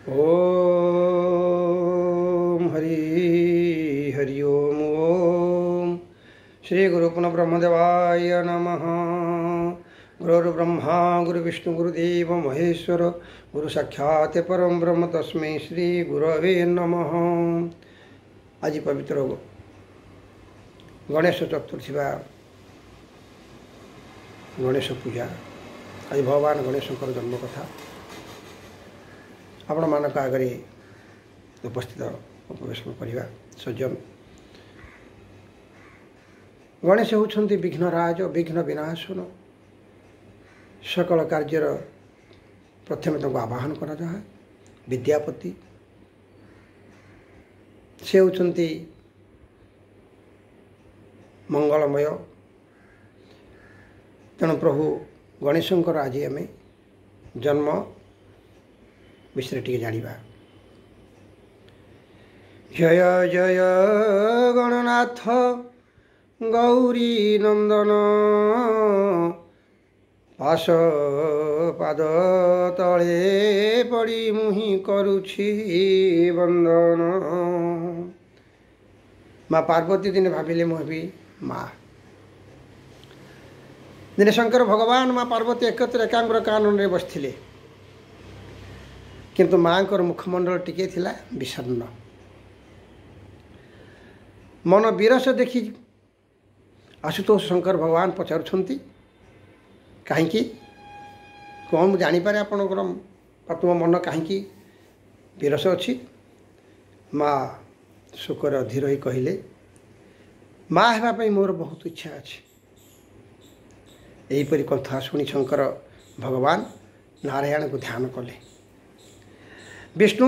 ओम हरि हरि ओम ओम श्री गुरु पुनः ब्रह्मदेवाय नमः। गुरुर्ब्रह्मा गुरुविष्णु गुरुदेव महेश्वर गुरु साक्षात् परम ब्रह्म तस्मै श्री गुरवे नमः। आज पवित्र गणेश चतुर्थी बा गणेश पूजा। आज भगवान गणेशंकर जन्म कथा आपण मानक आगे उपस्थित उपवेशन करवा सज्जन। गणेश होउछंती विघ्नराज विघ्न विनाशन। सकल कार्यर प्रथम तक आवाहन करा जाए विद्यापति। से होउछंती मंगलमय। तेणु प्रभु गणेशंकर आज आम जन्म विषय टी जाना। जय जय गणनाथ गौरी नंदन पाश पाद तले पड़ी मुहि करुछि वंदन। माँ पार्वती दिन भाविले मुझे माँ दिन शंकर भगवान माँ पार्वती एकत्र एकांग्र कानन रे बसथिले किंतु माँ को मुखमंडल टिके थिला विषण्ण। मन विरस देखी आशुतोष शंकर भगवान पचारुछंती कहीं कौन मुझे जानीपे आपणकर तुम मन कहीं विरस अच्छी। माँ शुकर अधीर ही कहले माँ होगापी मोर बहुत इच्छा अच्छी। यहीपरी कथा शुणी शंकर भगवान नारायण को ध्यान कले। विष्णु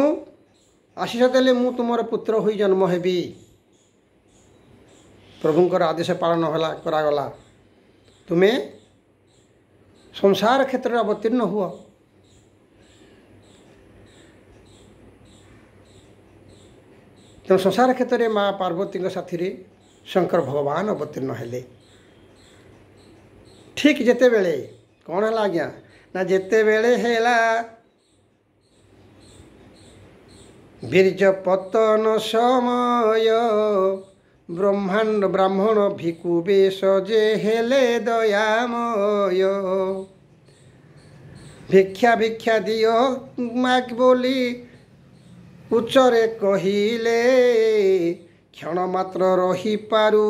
आशीष देले मु तुमर पुत्र हो जन्म हेबी। प्रभुंकर आदेश पालन होला करागला। तुम्हें संसार क्षेत्र अवतीर्ण हुआ। तेणु संसार क्षेत्र में माँ पार्वती साथी रे शंकर भगवान अवतीर्ण हेले। ठीक जेते बेले कौन है आज्ञा ना जेते बेले हेला बीरज पतन समय ब्रह्मांड ब्राह्मण भिकु बेश जे हेले दयामय। भिक्षा भिक्षा दियो माग बोली उच्चरे कहिले क्षण मात्र रही पारू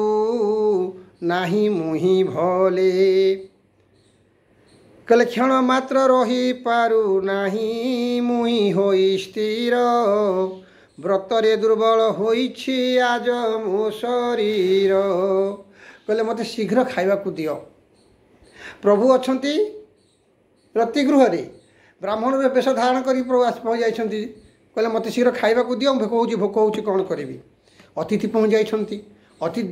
नाही मुहि भले। कले क्षण मात्र रही पारू नाही मुहि होई स्थिर। व्रतरे दुर्बल होइछि आज मो शरीर। कहले मते शीघ्र खाइबा को दियो। प्रभु अछंती रतिगृह रे ब्राह्मण वेश धारण करी प्रभु पहुँच जाइछंती। कहले मते शीघ्र खाइबा को दियो भोक होउछि कौन करिवि। अतिथि पहुँच जाइछंती। अतिथि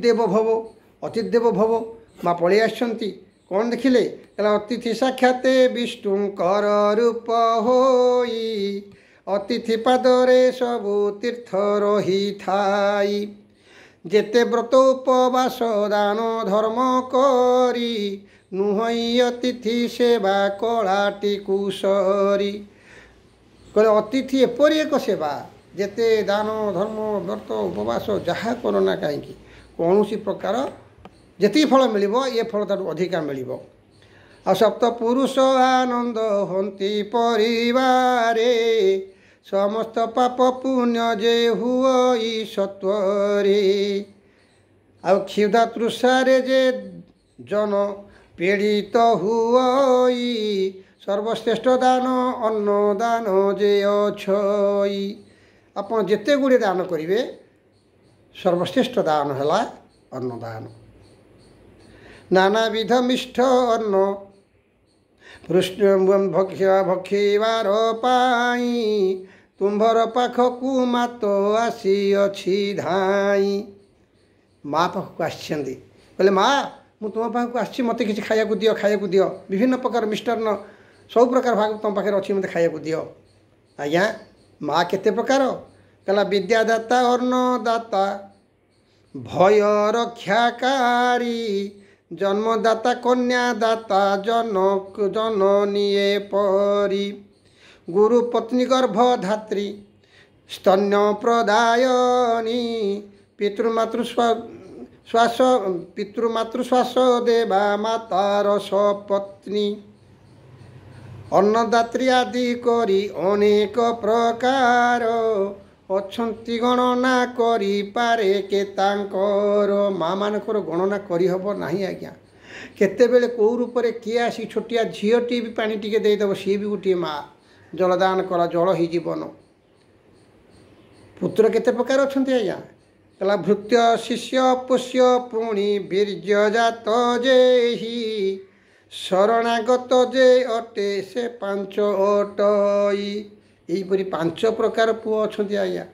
देव भव माँ पलि आछंती। कौन देखिले कहला अतिथि साक्षाते विष्णुंकर रूप होई। अतिथि पादरे सबु तीर्थ रही थाई। जेते व्रत उपवास दान धर्म करी नुहई अतिथि सेवा कलाटी कुसरी। कहले अतिथि एपरी एक सेवा जेते दान धर्म व्रत उपवास जहाँ करना कहीं कौन सी प्रकार जेती फल मिल ये फल तार अधिका मिल। आ सप्त पुरुष आनंद हंती परिवारे समस्त पाप पुण्य जे हुई सत्वरे। आ क्षुधा तृषारे जे जन पीड़ित हुई सर्वश्रेष्ठ दान अन्न दान जे अछई। आपण जेते गुड़े दान करेंगे सर्वश्रेष्ठ दान है अन्नदान। नानाविध मिष्ठ अन्न भक्षिबार पाई तुम्भर पाखकु मात आसी अच्छी धाई। माँ पाखक आछंती कहले माँ मु तुम पाखक आछि मते किछि खाया को दियो विभिन्न प्रकार मिष्टान्न सब प्रकार भाग तुम पाखे अच्छी मते खाया को दियो। आज्ञा माँ केते प्रकार कहला विद्यादाता अन्नदाता भय रक्षाकारी जन्मदाता कन्यादाता जनक जननीए परी गुरु पत्नी गर्भधात्री स्तन्य प्रदायनी पितृमातृश्वास देवा मातार सपत्नी अन्नदात्री आदि करी अनेक प्रकार अछंती गणना करी पारे के तांकर माँ मानकर गणना करी हब नहीं आज्ञा केतेबेले कौ रूप में किए आसी छोटिया झीटी भी पानी टिके देदेव सी भी गोटे माँ जलदान कला जल ही जीवन पुत्र केते प्रकार अच्छा आज्ञा कहला भृत्य शिष्य पुष्य पुणी वीर्य जात जेहि शरणागत जे अटे से पांच अटई यहीपरी पांच प्रकार पुओ अच्छा आज्ञा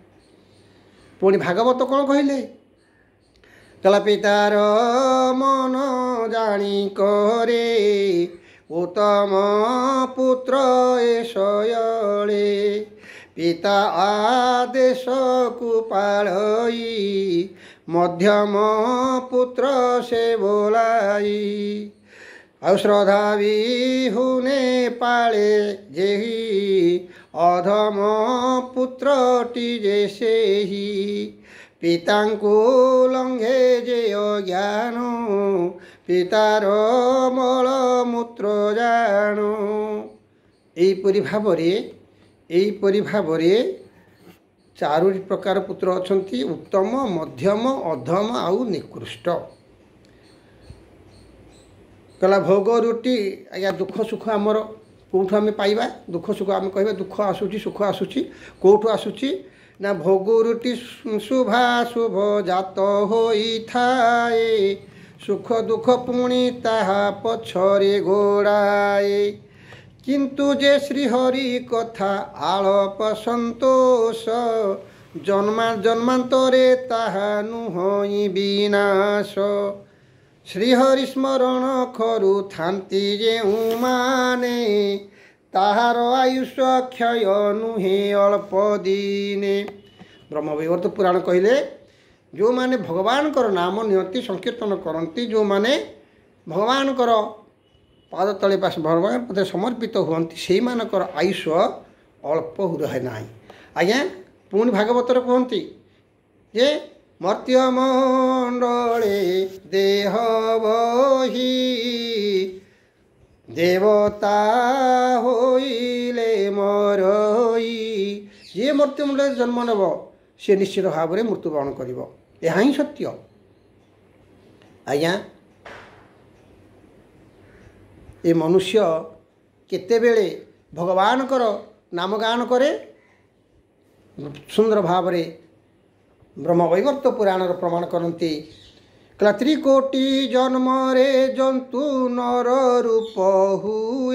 पुणी भागवत कौन कहले कहला पितार मन जानी करे उत्तम पुत्र एशयले पिता आदेश को पालई मध्यम पुत्र से बोलाई आ श्रद्धा विहुने पाले जेहि अधम पुत्रटी जैसे ही पितांको लंघे जे अज्ञान पितार मल मूत्र जाणु एपरी भाव चारोटी प्रकार पुत्र अछंती उत्तम मध्यम अधम आउ निकृष्ट कहला भोग रुटी आज्ञा दुख सुख आमर कौटू आम पाइबा दुख सुख आम कह दुख आसूची सुख आसूची कौटू आसूची ना भोग रुटी शुभा शुभ जात होई थाए सुख दुख पुणी ताहा पछरे गोड़ाए किंतु जे श्रीहरि कथा आलप संतोष जन्मांतरे ताहा नुहई विनाश श्रीहरि स्मरण करू थांती जेउ माने ताहार आयुष क्षय नुहे अल्प दिने ब्रह्मवैवर्त पुराण कहले जो माने भगवान कर नाम नियंती संकीर्तन करती जो माने भगवान कर पाद तले पास भगवान पदे समर्पित हुअन्ति से मानकर आयुष अल्प रहे ना आज्ञा पुणी भागवतर कहती जे मर्त्यमंडले देह बही देवता होइले मरई जे मर्त्यमंडल जन्म नेब से निश्चित भाव में मृत्युवरण कर यह ही सत्य आज्ञा ये मनुष्य केतेबेले भगवान कर नाम गान करे सुंदर भाव में ब्रह्मवैवर्त पुराण प्रमाण करती त्रिकोटि जन्म रे जंतु नर रूप हुए।